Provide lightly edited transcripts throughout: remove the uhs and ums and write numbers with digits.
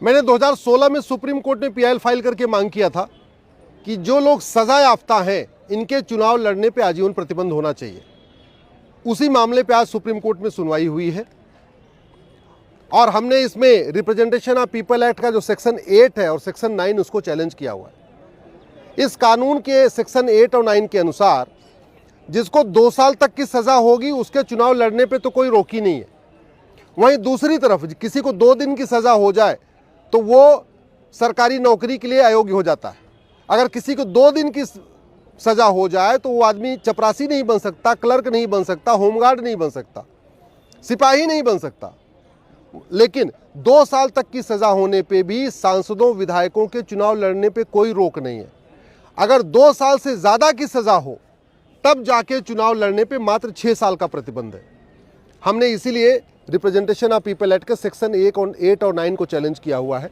मैंने 2016 में supreme court में पीआईएल फाइल करके मांग किया था कि जो लोग सजा याफ्ता हैं इनके चुनाव लड़ने पे आजीवन प्रतिबंध होना चाहिए। उसी मामले पे आज सुप्रीम कोर्ट में सुनवाई हुई है और हमने इसमें रिप्रेजेंटेशन ऑफ पीपल एक्ट का जो सेक्शन 8 है और सेक्शन 9 उसको चैलेंज किया हुआ है। इस कानून के सेक्शन 8 और 9 के अनुसार जिसको 2 साल तक की सजा होगी उसके चुनाव लड़ने पे तो कोई रोक ही नहीं है। वहीं दूसरी तरफ किसी को 2 दिन की सजा हो जाए तो वो सरकारी नौकरी के लिए अयोग्य हो जाता है। अगर किसी को 2 दिन की सजा हो जाए तो वो आदमी चपरासी नहीं बन सकता, क्लर्क नहीं बन सकता, होमगार्ड नहीं बन सकता, सिपाही नहीं बन सकता। लेकिन 2 साल तक की सजा होने पे भी सांसदों विधायकों के चुनाव लड़ने पे कोई रोक नहीं है। अगर 2 साल से ज़्यादा की सजा हो तब जाके चुनाव लड़ने पे मात्र 6 साल का प्रतिबंध है। हमने इसीलिए रिप्रेजेंटेशन ऑफ पीपल एक्ट के सेक्शन 8 और 9 को चैलेंज किया हुआ है।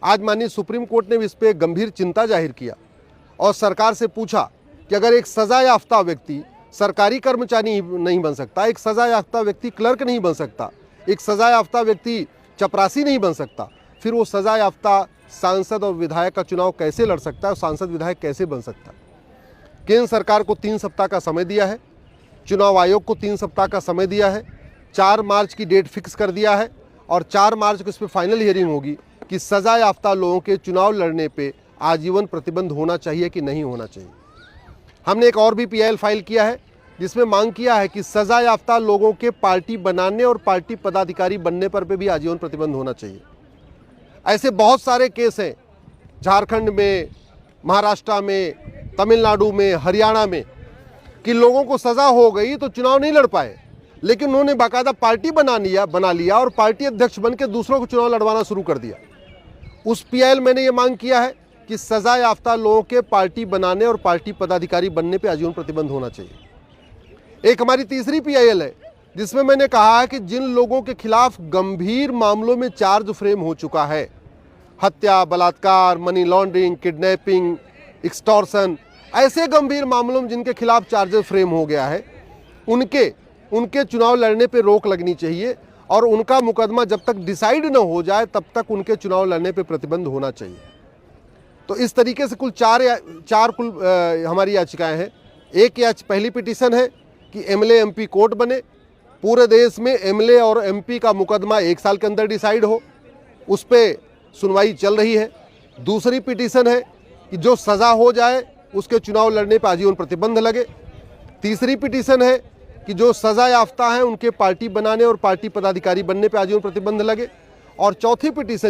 आज माननीय सुप्रीम कोर्ट ने भी इस पर गंभीर चिंता जाहिर किया और सरकार से पूछा कि अगर एक सजा याफ्ता व्यक्ति सरकारी कर्मचारी नहीं बन सकता, एक सजा याफ्ता व्यक्ति क्लर्क नहीं बन सकता, एक सजा याफ्ता व्यक्ति चपरासी नहीं बन सकता, फिर वो सजा याफ्ता सांसद और विधायक का चुनाव कैसे लड़ सकता है और सांसद विधायक कैसे बन सकता है। केंद्र सरकार को 3 सप्ताह का समय दिया है, चुनाव आयोग को 3 सप्ताह का समय दिया है, 4 मार्च की डेट फिक्स कर दिया है और 4 मार्च को इस पर फाइनल हियरिंग होगी कि सजा याफ्ता लोगों के चुनाव लड़ने पे आजीवन प्रतिबंध होना चाहिए कि नहीं होना चाहिए। हमने एक और भी पीआईएल फाइल किया है जिसमें मांग किया है कि सजा याफ्ता लोगों के पार्टी बनाने और पार्टी पदाधिकारी बनने पर भी आजीवन प्रतिबंध होना चाहिए। ऐसे बहुत सारे केस हैं झारखंड में, महाराष्ट्र में, तमिलनाडु में, हरियाणा में कि लोगों को सजा हो गई तो चुनाव नहीं लड़ पाए, लेकिन उन्होंने बाकायदा पार्टी बना लिया और पार्टी अध्यक्ष बन के दूसरों को चुनाव लड़वाना शुरू कर दिया। उस पीआईएल मैंने ये मांग किया है कि सजा याफ्ता लोगों के पार्टी बनाने और पार्टी पदाधिकारी बनने पे आजीवन प्रतिबंध होना चाहिए। एक हमारी तीसरी पीआईएल है जिसमें मैंने कहा है कि जिन लोगों के खिलाफ गंभीर मामलों में चार्ज फ्रेम हो चुका है, हत्या, बलात्कार, मनी लॉन्ड्रिंग, किडनैपिंग, एक्सटॉर्शन, ऐसे गंभीर मामलों में जिनके खिलाफ चार्जेस फ्रेम हो गया है, उनके चुनाव लड़ने पे रोक लगनी चाहिए और उनका मुकदमा जब तक डिसाइड न हो जाए तब तक उनके चुनाव लड़ने पे प्रतिबंध होना चाहिए। तो इस तरीके से कुल चार हमारी याचिकाएं हैं। पहली पिटीशन है कि एमएलए एमपी कोर्ट बने, पूरे देश में एमएलए और एमपी का मुकदमा 1 साल के अंदर डिसाइड हो, उस पर सुनवाई चल रही है। दूसरी पिटीशन है कि जो सज़ा हो जाए उसके चुनाव लड़ने पर आजीवन प्रतिबंध लगे। तीसरी पिटीशन है कि जो सज़ा याफ्ता हैं उनके पार्टी बनाने और पार्टी पदाधिकारी बनने पर आजीवन प्रतिबंध लगे। और चौथी पिटीशन